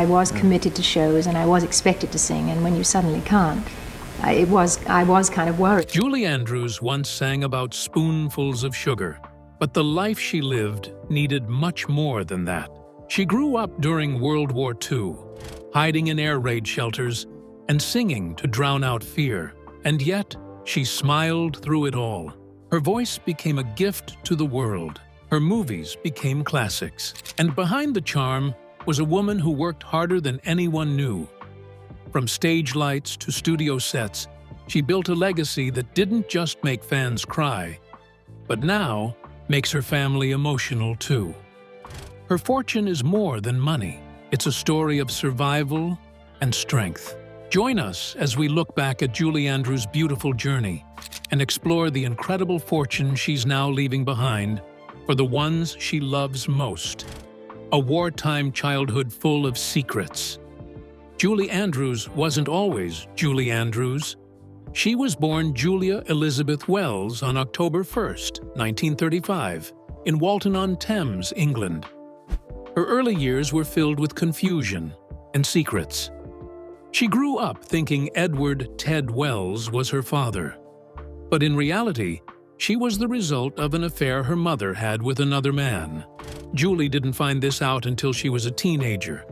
I was committed to shows and I was expected to sing, and when you suddenly can't, I was kind of worried. Julie Andrews once sang about spoonfuls of sugar, but the life she lived needed much more than that. She grew up during World War II, hiding in air raid shelters and singing to drown out fear. And yet, she smiled through it all. Her voice became a gift to the world. Her movies became classics. And behind the charm was a woman who worked harder than anyone knew. From stage lights to studio sets, she built a legacy that didn't just make fans cry, but now makes her family emotional too. Her fortune is more than money. It's a story of survival and strength. Join us as we look back at Julie Andrews' beautiful journey and explore the incredible fortune she's now leaving behind for the ones she loves most. A wartime childhood full of secrets. Julie Andrews wasn't always Julie Andrews. She was born Julia Elizabeth Wells on October 1st, 1935, in Walton-on-Thames, England. Her early years were filled with confusion and secrets. She grew up thinking Edward Ted Wells was her father. But in reality, she was the result of an affair her mother had with another man. Julie didn't find this out until she was a teenager,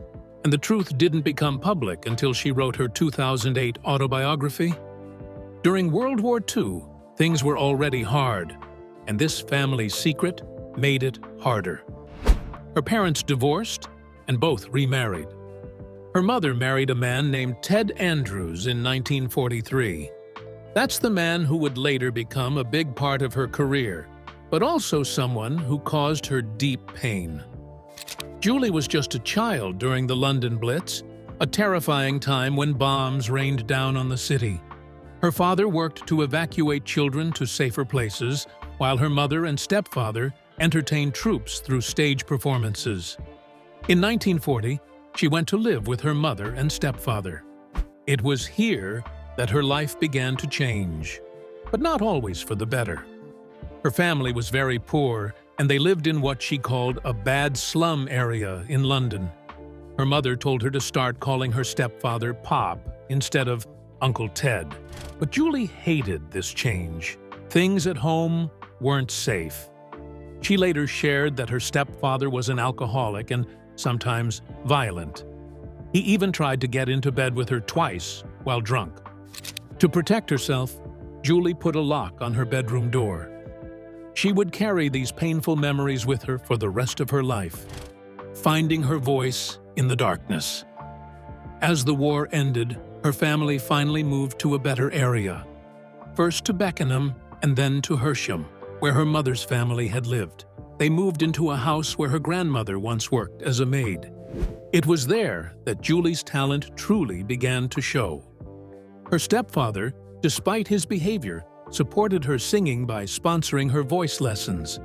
and the truth didn't become public until she wrote her 2008 autobiography. During World War II, things were already hard, and this family's secret made it harder. Her parents divorced and both remarried. Her mother married a man named Ted Andrews in 1943. That's the man who would later become a big part of her career, but also someone who caused her deep pain. Julie was just a child during the London Blitz, a terrifying time when bombs rained down on the city. Her father worked to evacuate children to safer places, while her mother and stepfather entertained troops through stage performances. In 1940, she went to live with her mother and stepfather. It was here that her life began to change, but not always for the better. Her family was very poor, and they lived in what she called a bad slum area in London. Her mother told her to start calling her stepfather Pop instead of Uncle Ted. But Julie hated this change. Things at home weren't safe. She later shared that her stepfather was an alcoholic and sometimes violent. He even tried to get into bed with her twice while drunk. To protect herself, Julie put a lock on her bedroom door. She would carry these painful memories with her for the rest of her life, finding her voice in the darkness. As the war ended, her family finally moved to a better area. First to Beckenham and then to Hersham, where her mother's family had lived. They moved into a house where her grandmother once worked as a maid. It was there that Julie's talent truly began to show. Her stepfather, despite his behavior, supported her singing by sponsoring her voice lessons.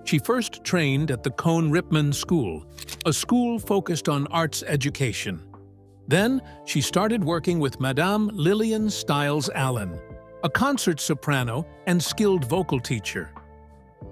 She first trained at the Cone Ripman School, a school focused on arts education. Then she started working with Madame Lillian Stiles Allen, a concert soprano and skilled vocal teacher.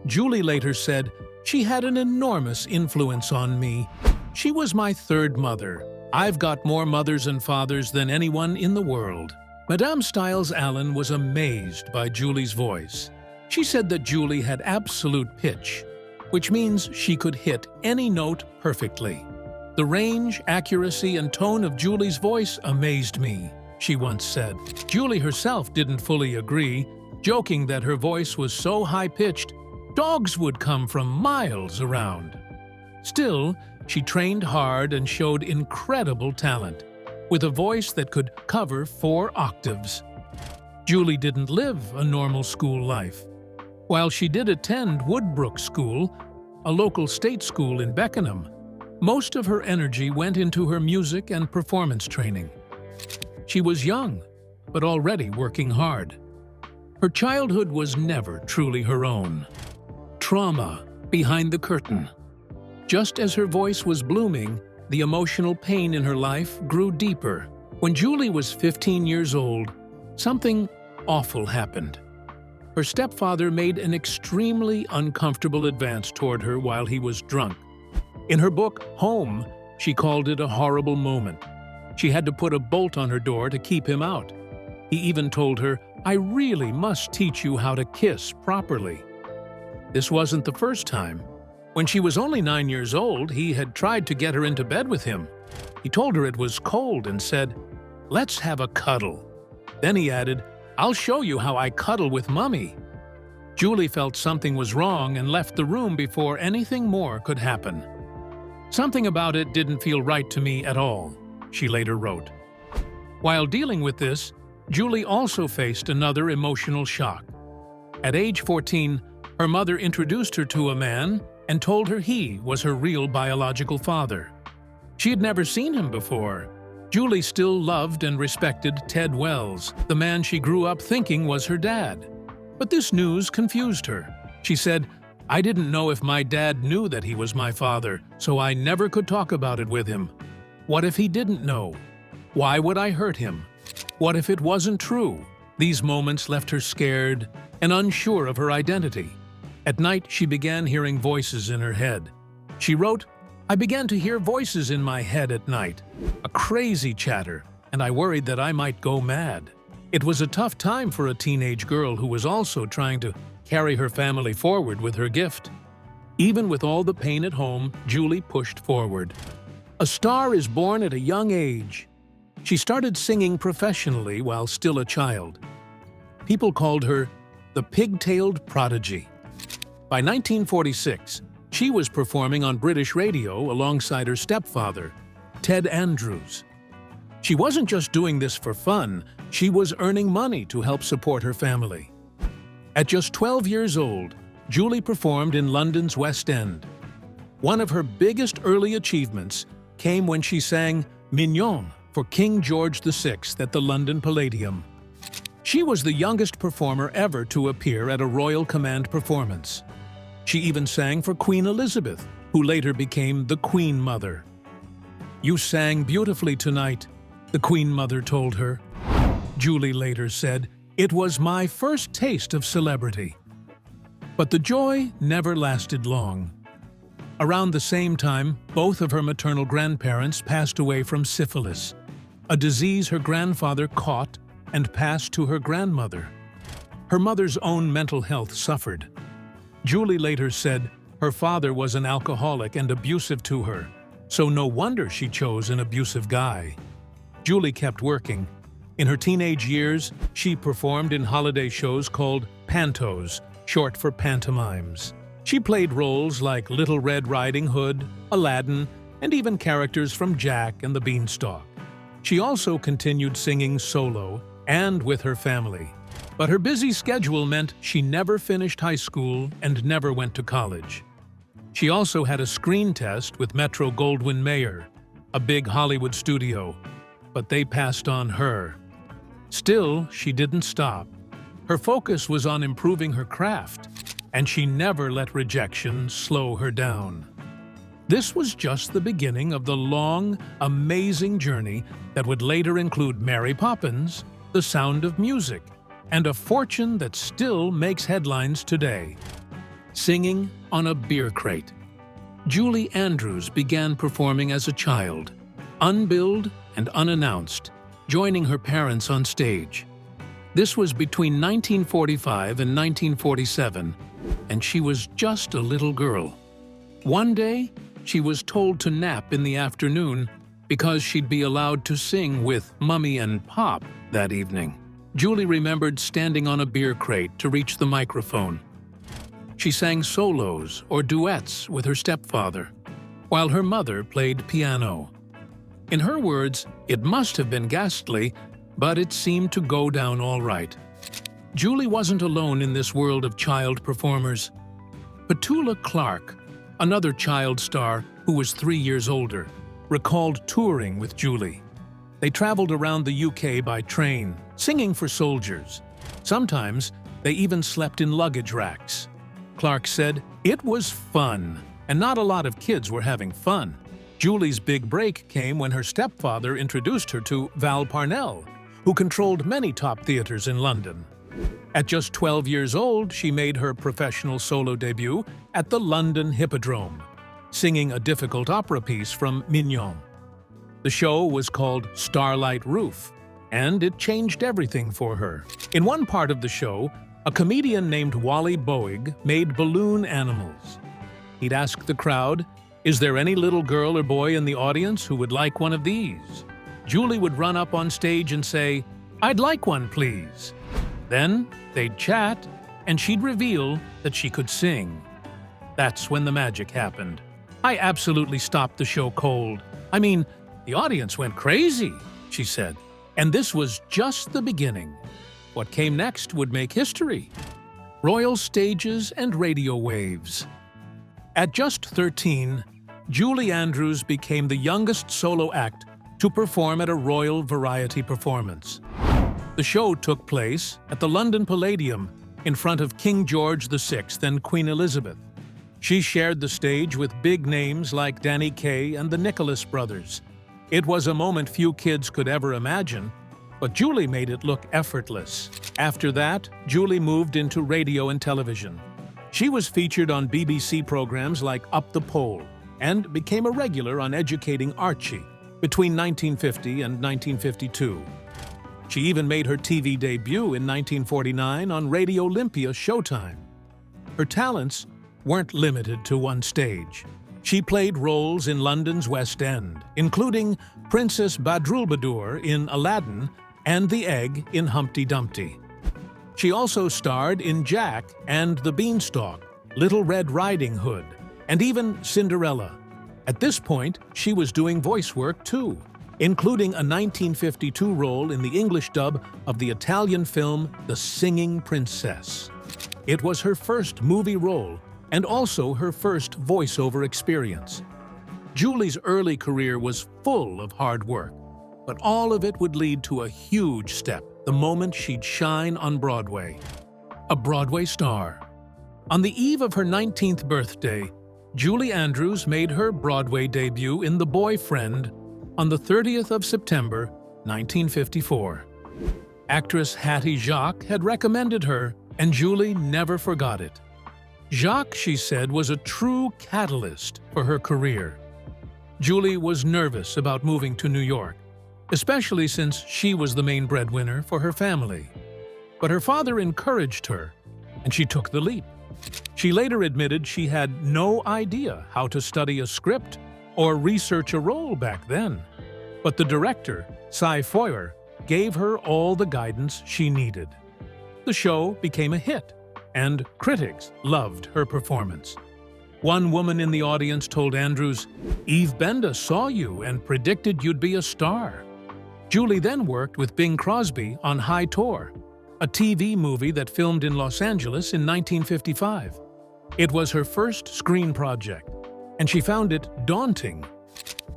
Julie later said, "She had an enormous influence on me. She was my third mother. I've got more mothers and fathers than anyone in the world." Madame Stiles Allen was amazed by Julie's voice. She said that Julie had absolute pitch, which means she could hit any note perfectly. "The range, accuracy, and tone of Julie's voice amazed me," she once said. Julie herself didn't fully agree, joking that her voice was so high-pitched, dogs would come from miles around. Still, she trained hard and showed incredible talent, with a voice that could cover 4 octaves. Julie didn't live a normal school life. While she did attend Woodbrook School, a local state school in Beckenham, most of her energy went into her music and performance training. She was young, but already working hard. Her childhood was never truly her own. Trauma behind the curtain. Just as her voice was blooming, the emotional pain in her life grew deeper. When Julie was 15 years old, something awful happened. Her stepfather made an extremely uncomfortable advance toward her while he was drunk. In her book, Home, She called it a horrible moment. She had to put a bolt on her door to keep him out. He even told her, "I really must teach you how to kiss properly." This wasn't the first time. When she was only 9 years old, he had tried to get her into bed with him. He told her it was cold and said, "Let's have a cuddle." Then he added, "I'll show you how I cuddle with Mummy." Julie felt something was wrong and left the room before anything more could happen. "Something about it didn't feel right to me at all," she later wrote. While dealing with this, Julie also faced another emotional shock. At age 14, her mother introduced her to a man and told her he was her real biological father. She had never seen him before. Julie still loved and respected Ted Wells, the man she grew up thinking was her dad. But this news confused her. She said, "I didn't know if my dad knew that he was my father, so I never could talk about it with him. What if he didn't know? Why would I hurt him? What if it wasn't true?" These moments left her scared and unsure of her identity. At night, she began hearing voices in her head. She wrote, "I began to hear voices in my head at night, a crazy chatter, and I worried that I might go mad." It was a tough time for a teenage girl who was also trying to carry her family forward with her gift. Even with all the pain at home, Julie pushed forward. A star is born at a young age. She started singing professionally while still a child. People called her the pig-tailed prodigy. By 1946, she was performing on British radio alongside her stepfather, Ted Andrews. She wasn't just doing this for fun, she was earning money to help support her family. At just 12 years old, Julie performed in London's West End. One of her biggest early achievements came when she sang Mignon for King George VI at the London Palladium. She was the youngest performer ever to appear at a Royal Command performance. She even sang for Queen Elizabeth, who later became the Queen Mother. "You sang beautifully tonight," the Queen Mother told her. Julie later said, "It was my first taste of celebrity." But the joy never lasted long. Around the same time, both of her maternal grandparents passed away from syphilis, a disease her grandfather caught and passed to her grandmother. Her mother's own mental health suffered. Julie later said her father was an alcoholic and abusive to her, so no wonder she chose an abusive guy. Julie kept working. In her teenage years, she performed in holiday shows called pantos, short for pantomimes. She played roles like Little Red Riding Hood, Aladdin, and even characters from Jack and the Beanstalk. She also continued singing solo and with her family. But her busy schedule meant she never finished high school and never went to college. She also had a screen test with Metro-Goldwyn-Mayer, a big Hollywood studio, but they passed on her. Still, she didn't stop. Her focus was on improving her craft, and she never let rejection slow her down. This was just the beginning of the long, amazing journey that would later include Mary Poppins, The Sound of Music, and a fortune that still makes headlines today. Singing on a beer crate. Julie Andrews began performing as a child, unbilled and unannounced, joining her parents on stage. This was between 1945 and 1947, and she was just a little girl. One day, she was told to nap in the afternoon because she'd be allowed to sing with Mummy and Pop that evening. Julie remembered standing on a beer crate to reach the microphone. She sang solos or duets with her stepfather, while her mother played piano. In her words, it must have been ghastly, but it seemed to go down all right. Julie wasn't alone in this world of child performers. Petula Clark, another child star who was 3 years older, recalled touring with Julie. They traveled around the UK by train, singing for soldiers. Sometimes, they even slept in luggage racks. Clark said, "It was fun, and not a lot of kids were having fun." Julie's big break came when her stepfather introduced her to Val Parnell, who controlled many top theaters in London. At just 12 years old, she made her professional solo debut at the London Hippodrome. singing a difficult opera piece from Mignon. The show was called Starlight Roof, and it changed everything for her. In one part of the show, a comedian named Wally Boeing made balloon animals. He'd ask the crowd, "Is there any little girl or boy in the audience who would like one of these?" Julie would run up on stage and say, "I'd like one, please." Then they'd chat, and she'd reveal that she could sing. That's when the magic happened. "I absolutely stopped the show cold. I mean, the audience went crazy," she said. And this was just the beginning. What came next would make history. Royal stages and radio waves. At just 13, Julie Andrews became the youngest solo act to perform at a royal variety performance. The show took place at the London Palladium in front of King George VI and Queen Elizabeth. She shared the stage with big names like Danny Kaye and the Nicholas brothers. It was a moment few kids could ever imagine, but Julie made it look effortless. After that, Julie moved into radio and television. She was featured on BBC programs like Up the Pole and became a regular on Educating Archie between 1950 and 1952. She even made her TV debut in 1949 on Radio Olympia Showtime. Her talents weren't limited to one stage. She played roles in London's West End, including Princess Badroulbadour in Aladdin and the Egg in Humpty Dumpty. She also starred in Jack and the Beanstalk, Little Red Riding Hood, and even Cinderella. At this point, she was doing voice work too, including a 1952 role in the English dub of the Italian film The Singing Princess. It was her first movie role and also her first voiceover experience. Julie's early career was full of hard work, but all of it would lead to a huge step the moment she'd shine on Broadway. A Broadway star. On the eve of her 19th birthday, Julie Andrews made her Broadway debut in The Boyfriend on the 30th of September, 1954. Actress Hattie Jacques had recommended her, and Julie never forgot it. Jacques, she said, was a true catalyst for her career. Julie was nervous about moving to New York, especially since she was the main breadwinner for her family. But her father encouraged her, and she took the leap. She later admitted she had no idea how to study a script or research a role back then. But the director, Cy Foyer, gave her all the guidance she needed. The show became a hit, and critics loved her performance. One woman in the audience told Andrews, "Eve Benda saw you and predicted you'd be a star." Julie then worked with Bing Crosby on High Tour, a TV movie that filmed in Los Angeles in 1955. It was her first screen project, and she found it daunting.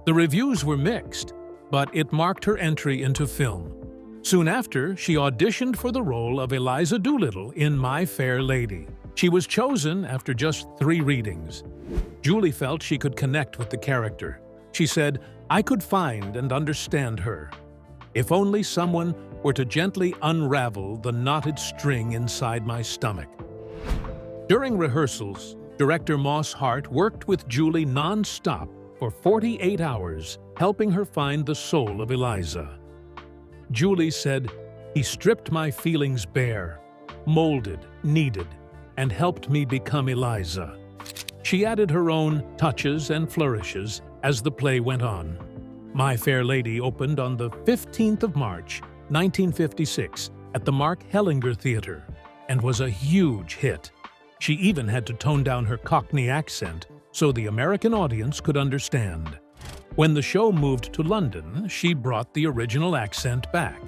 The reviews were mixed, but it marked her entry into film. Soon after, she auditioned for the role of Eliza Doolittle in My Fair Lady. She was chosen after just 3 readings. Julie felt she could connect with the character. She said, "I could find and understand her. If only someone were to gently unravel the knotted string inside my stomach." During rehearsals, director Moss Hart worked with Julie non-stop for 48 hours, helping her find the soul of Eliza. Julie said, "He stripped my feelings bare, molded, kneaded, and helped me become Eliza." She added her own touches and flourishes as the play went on. My Fair Lady opened on the 15th of March, 1956, at the Mark Hellinger Theatre, and was a huge hit. She even had to tone down her Cockney accent so the American audience could understand. When the show moved to London, she brought the original accent back.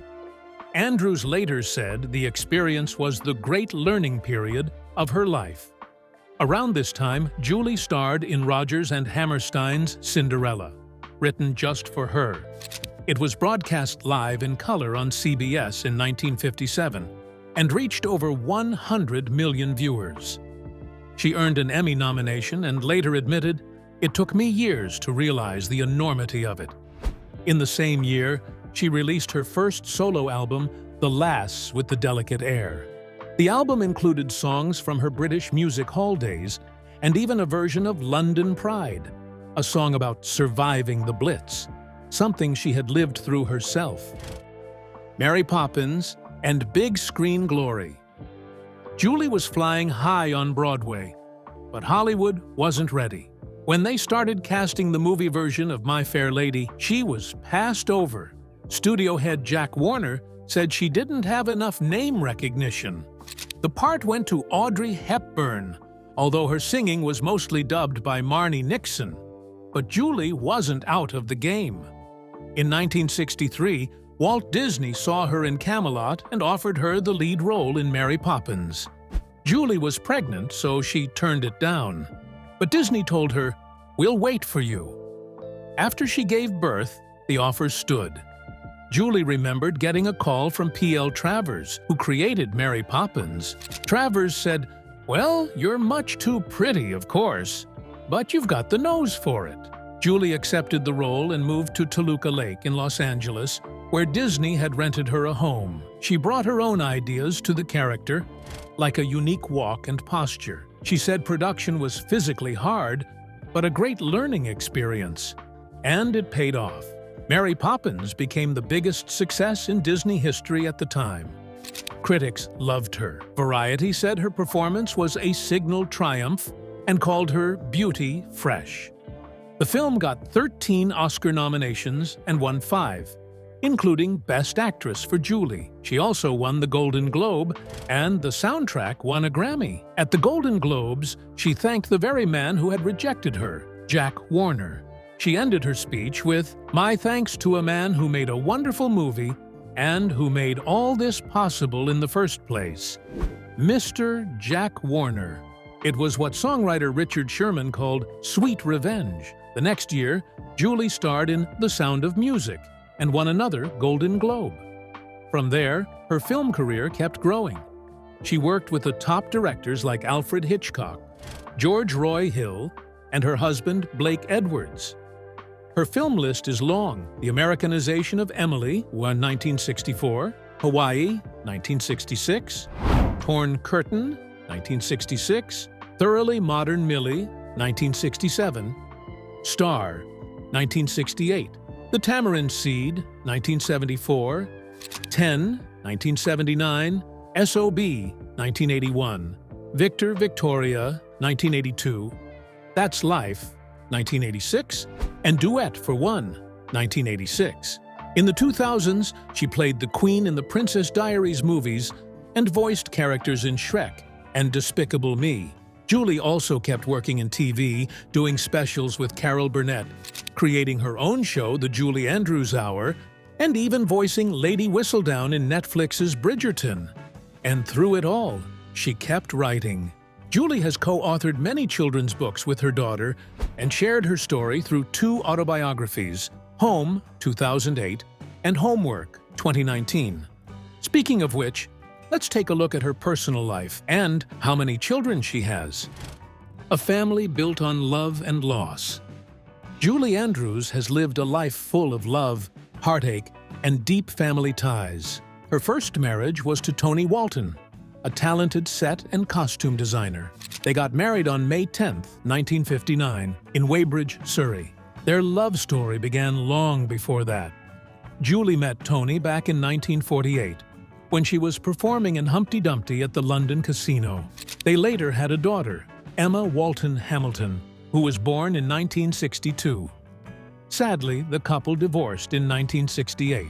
Andrews later said the experience was the great learning period of her life. Around this time, Julie starred in Rodgers and Hammerstein's Cinderella, written just for her. It was broadcast live in color on CBS in 1957 and reached over 100 million viewers. She earned an Emmy nomination and later admitted, "It took me years to realize the enormity of it." In the same year, she released her first solo album, The Lass with the Delicate Air. The album included songs from her British music hall days and even a version of London Pride, a song about surviving the Blitz, something she had lived through herself. Mary Poppins and big screen glory. Julie was flying high on Broadway, but Hollywood wasn't ready. When they started casting the movie version of My Fair Lady, she was passed over. Studio head Jack Warner said she didn't have enough name recognition. The part went to Audrey Hepburn, although her singing was mostly dubbed by Marni Nixon. But Julie wasn't out of the game. In 1963, Walt Disney saw her in Camelot and offered her the lead role in Mary Poppins. Julie was pregnant, so she turned it down. But Disney told her, "We'll wait for you." After she gave birth, the offer stood. Julie remembered getting a call from P.L. Travers, who created Mary Poppins. Travers said, "Well, you're much too pretty, of course, but you've got the nose for it." Julie accepted the role and moved to Toluca Lake in Los Angeles, where Disney had rented her a home. She brought her own ideas to the character, like a unique walk and posture. She said production was physically hard, but a great learning experience. And it paid off. Mary Poppins became the biggest success in Disney history at the time. Critics loved her. Variety said her performance was a signal triumph and called her beauty fresh. The film got 13 Oscar nominations and won 5, including Best Actress for Julie. She also won the Golden Globe, and the soundtrack won a Grammy. At the Golden Globes, she thanked the very man who had rejected her, Jack Warner. She ended her speech with, "My thanks to a man who made a wonderful movie and who made all this possible in the first place, Mr. Jack Warner." It was what songwriter Richard Sherman called sweet revenge. The next year, Julie starred in The Sound of Music and won another Golden Globe. From there, her film career kept growing. She worked with the top directors like Alfred Hitchcock, George Roy Hill, and her husband Blake Edwards. Her film list is long: The Americanization of Emily, 1964, Hawaii, 1966, Torn Curtain, 1966, Thoroughly Modern Millie, 1967, Star, 1968, The Tamarind Seed, 1974, 10, 1979, S.O.B., 1981, Victor Victoria, 1982, That's Life, 1986, and Duet for One, 1986. In the 2000s, she played the Queen in the Princess Diaries movies and voiced characters in Shrek and Despicable Me. Julie also kept working in TV, doing specials with Carol Burnett, creating her own show, The Julie Andrews Hour, and even voicing Lady Whistledown in Netflix's Bridgerton. And through it all, she kept writing. Julie has co-authored many children's books with her daughter and shared her story through 2 autobiographies, Home, 2008, and Homework, 2019. Speaking of which, let's take a look at her personal life and how many children she has. A family built on love and loss. Julie Andrews has lived a life full of love, heartache, and deep family ties. Her first marriage was to Tony Walton, a talented set and costume designer. They got married on May 10, 1959, in Weybridge, Surrey. Their love story began long before that. Julie met Tony back in 1948, when she was performing in Humpty Dumpty at the London Casino. They later had a daughter, Emma Walton Hamilton, who was born in 1962. Sadly, the couple divorced in 1968.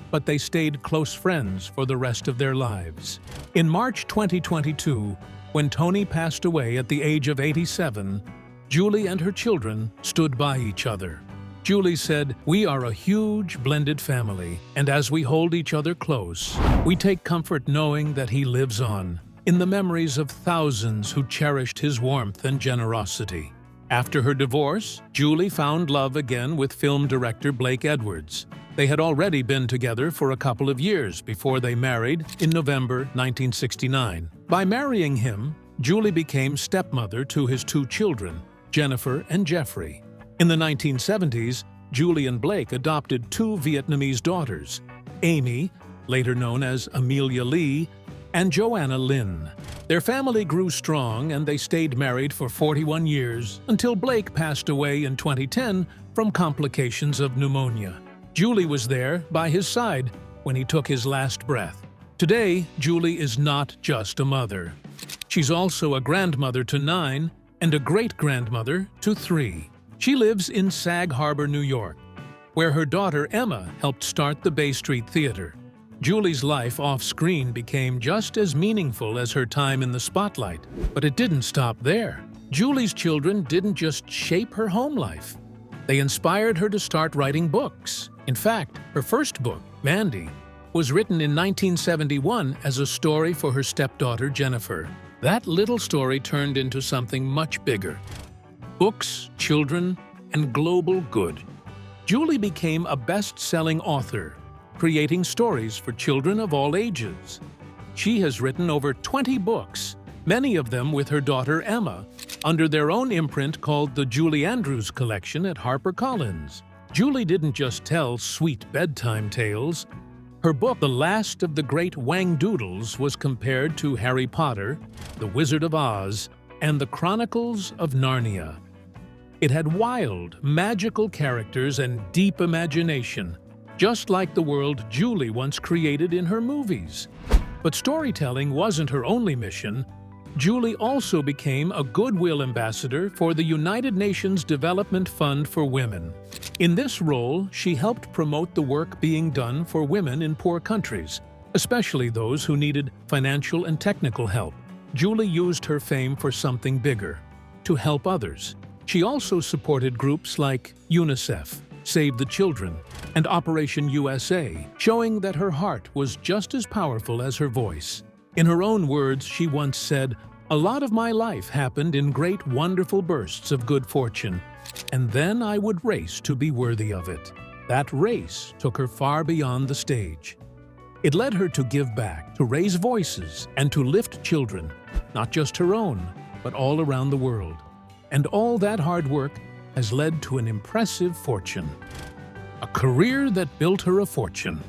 But they stayed close friends for the rest of their lives. In March 2022, when Tony passed away at the age of 87, Julie and her children stood by each other. Julie said, "We are a huge blended family, and as we hold each other close, we take comfort knowing that he lives on, in the memories of thousands who cherished his warmth and generosity." After her divorce, Julie found love again with film director Blake Edwards. They had already been together for a couple of years before they married in November 1969. By marrying him, Julie became stepmother to his 2 children, Jennifer and Jeffrey. In the 1970s, Julie and Blake adopted 2 Vietnamese daughters, Amy, later known as Amelia Lee, and Joanna Lynn. Their family grew strong and they stayed married for 41 years until Blake passed away in 2010 from complications of pneumonia. Julie was there by his side when he took his last breath. Today, Julie is not just a mother. She's also a grandmother to 9 and a great-grandmother to 3. She lives in Sag Harbor, New York, where her daughter Emma helped start the Bay Street Theater. Julie's life off-screen became just as meaningful as her time in the spotlight, but it didn't stop there. Julie's children didn't just shape her home life. They inspired her to start writing books. In fact, her first book, Mandy, was written in 1971 as a story for her stepdaughter Jennifer. That little story turned into something much bigger. Books, children, and global good. Julie became a best-selling author, creating stories for children of all ages. She has written over 20 books, many of them with her daughter Emma, under their own imprint called the Julie Andrews Collection at HarperCollins. Julie didn't just tell sweet bedtime tales. Her book, The Last of the Great Wang Doodles, was compared to Harry Potter, The Wizard of Oz, and The Chronicles of Narnia. It had wild, magical characters and deep imagination, just like the world Julie once created in her movies. But storytelling wasn't her only mission. Julie also became a goodwill ambassador for the United Nations Development Fund for Women. In this role, she helped promote the work being done for women in poor countries, especially those who needed financial and technical help. Julie used her fame for something bigger, to help others. She also supported groups like UNICEF, Save the Children, and Operation USA, showing that her heart was just as powerful as her voice. In her own words, she once said, "A lot of my life happened in great, wonderful bursts of good fortune, and then I would race to be worthy of it." That race took her far beyond the stage. It led her to give back, to raise voices, and to lift children, not just her own, but all around the world. And all that hard work has led to an impressive fortune. A career that built her a fortune.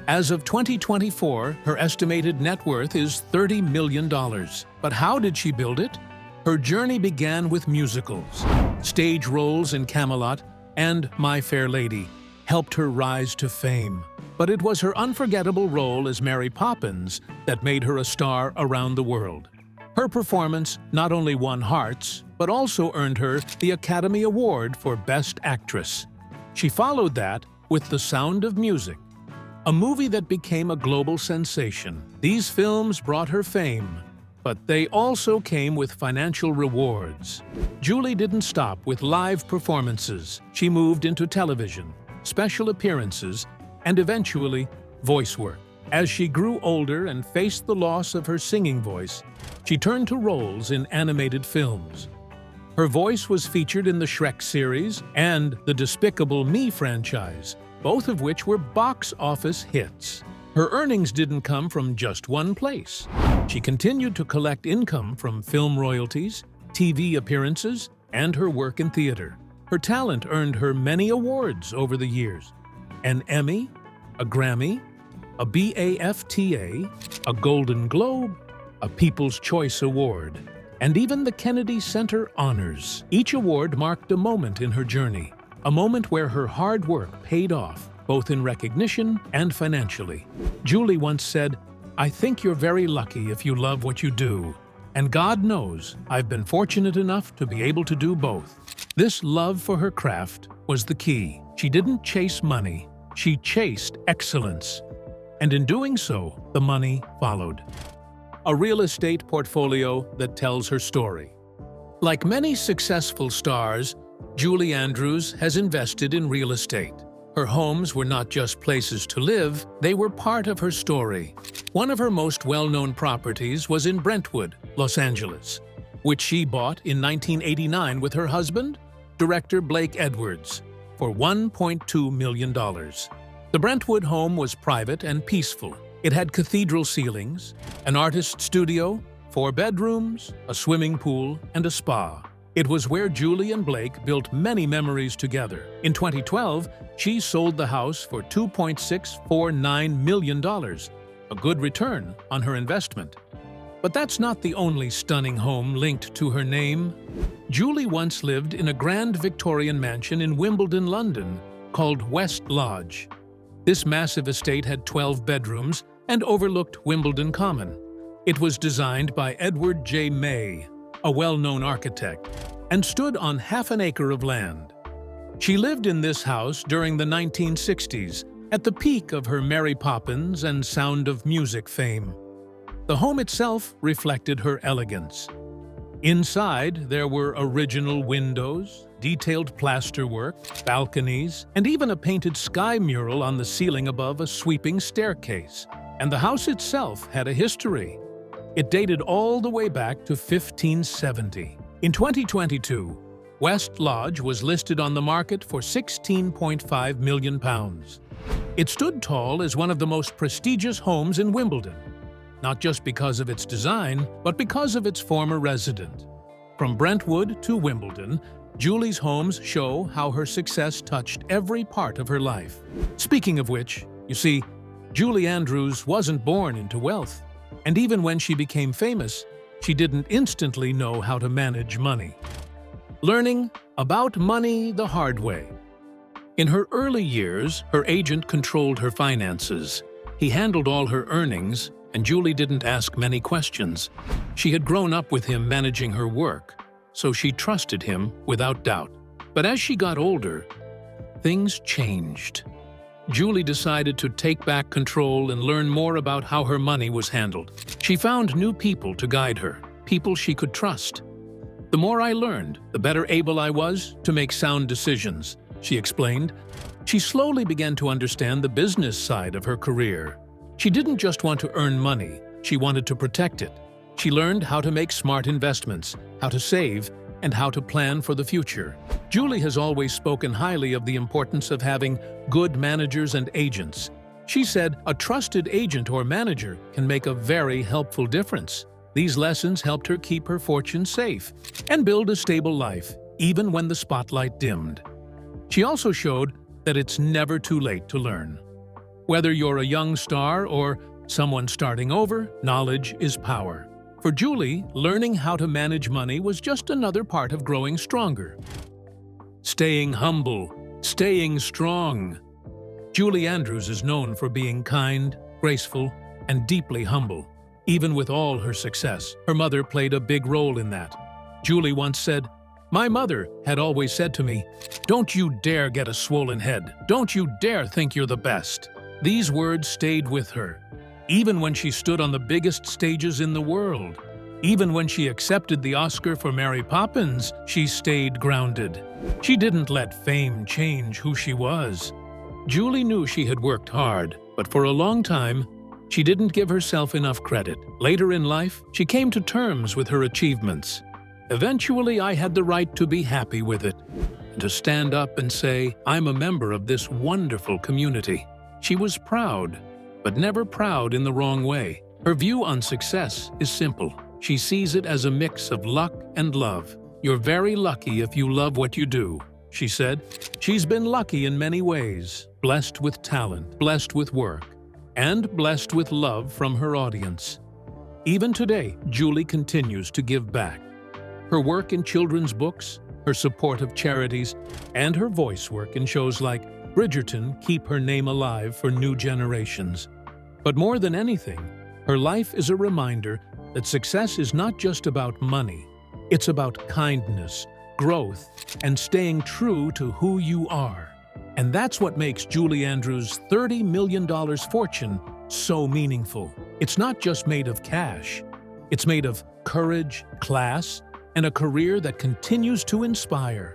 As of 2024, her estimated net worth is $30 million. But how did she build it? Her journey began with musicals. Stage roles in Camelot and My Fair Lady helped her rise to fame. But it was her unforgettable role as Mary Poppins that made her a star around the world. Her performance not only won hearts, but also earned her the Academy Award for Best Actress. She followed that with The Sound of Music, a movie that became a global sensation. These films brought her fame, but they also came with financial rewards. Julie didn't stop with live performances. She moved into television, special appearances, and eventually voice work. As she grew older and faced the loss of her singing voice, she turned to roles in animated films. Her voice was featured in the Shrek series and the Despicable Me franchise, both of which were box office hits. Her earnings didn't come from just one place. She continued to collect income from film royalties, TV appearances, and her work in theater. Her talent earned her many awards over the years: an Emmy, a Grammy, a BAFTA, a Golden Globe, a People's Choice Award, and even the Kennedy Center Honors. Each award marked a moment in her journey, a moment where her hard work paid off, both in recognition and financially. Julie once said, "I think you're very lucky if you love what you do. And God knows I've been fortunate enough to be able to do both." This love for her craft was the key. She didn't chase money, she chased excellence. And in doing so, the money followed. A real estate portfolio that tells her story. Like many successful stars, Julie Andrews has invested in real estate. Her homes were not just places to live, they were part of her story. One of her most well-known properties was in Brentwood, Los Angeles, which she bought in 1989 with her husband, director Blake Edwards, for $1.2 million. The Brentwood home was private and peaceful. It had cathedral ceilings, an artist studio, 4 bedrooms, a swimming pool, and a spa. It was where Julie and Blake built many memories together. In 2012, she sold the house for $2.649 million, a good return on her investment. But that's not the only stunning home linked to her name. Julie once lived in a grand Victorian mansion in Wimbledon, London, called West Lodge. This massive estate had 12 bedrooms and overlooked Wimbledon Common. It was designed by Edward J. May, a well-known architect, and stood on half an acre of land. She lived in this house during the 1960s, at the peak of her Mary Poppins and Sound of Music fame. The home itself reflected her elegance. Inside, there were original windows, detailed plasterwork, balconies, and even a painted sky mural on the ceiling above a sweeping staircase. And the house itself had a history. It dated all the way back to 1570. In 2022, West Lodge was listed on the market for £16.5 million. It stood tall as one of the most prestigious homes in Wimbledon, not just because of its design, but because of its former resident. From Brentwood to Wimbledon, Julie's homes show how her success touched every part of her life. Speaking of which, you see, Julie Andrews wasn't born into wealth, and even when she became famous, she didn't instantly know how to manage money. Learning about money the hard way. In her early years, her agent controlled her finances. He handled all her earnings, and Julie didn't ask many questions. She had grown up with him managing her work, so she trusted him without doubt. But as she got older, things changed. Julie decided to take back control and learn more about how her money was handled. She found new people to guide her, people she could trust. "The more I learned, the better able I was to make sound decisions," she explained. She slowly began to understand the business side of her career. She didn't just want to earn money, she wanted to protect it. She learned how to make smart investments, how to save, and how to plan for the future. Julie has always spoken highly of the importance of having good managers and agents. She said a trusted agent or manager can make a very helpful difference. These lessons helped her keep her fortune safe and build a stable life, even when the spotlight dimmed. She also showed that it's never too late to learn. Whether you're a young star or someone starting over, knowledge is power. For Julie, learning how to manage money was just another part of growing stronger. Staying humble, staying strong. Julie Andrews is known for being kind, graceful, and deeply humble. Even with all her success, her mother played a big role in that. Julie once said, "My mother had always said to me, 'Don't you dare get a swollen head. Don't you dare think you're the best.'" These words stayed with her, even when she stood on the biggest stages in the world. Even when she accepted the Oscar for Mary Poppins, she stayed grounded. She didn't let fame change who she was. Julie knew she had worked hard, but for a long time, she didn't give herself enough credit. Later in life, she came to terms with her achievements. "Eventually, I had the right to be happy with it, and to stand up and say, 'I'm a member of this wonderful community.'" She was proud, but never proud in the wrong way. Her view on success is simple. She sees it as a mix of luck and love. "You're very lucky if you love what you do," she said. She's been lucky in many ways, blessed with talent, blessed with work, and blessed with love from her audience. Even today, Julie continues to give back. Her work in children's books, her support of charities, and her voice work in shows like Bridgerton keep her name alive for new generations. But more than anything, her life is a reminder that success is not just about money. It's about kindness, growth, and staying true to who you are. And that's what makes Julie Andrews' $30 million fortune so meaningful. It's not just made of cash. It's made of courage, class, and a career that continues to inspire.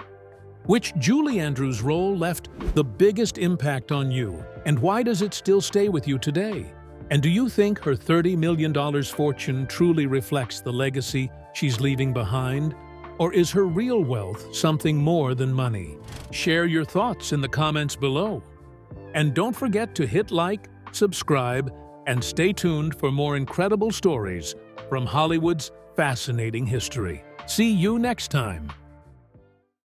Which Julie Andrews' role left the biggest impact on you, and why does it still stay with you today? And do you think her $30 million fortune truly reflects the legacy she's leaving behind? Or is her real wealth something more than money? Share your thoughts in the comments below. And don't forget to hit like, subscribe, and stay tuned for more incredible stories from Hollywood's fascinating history. See you next time.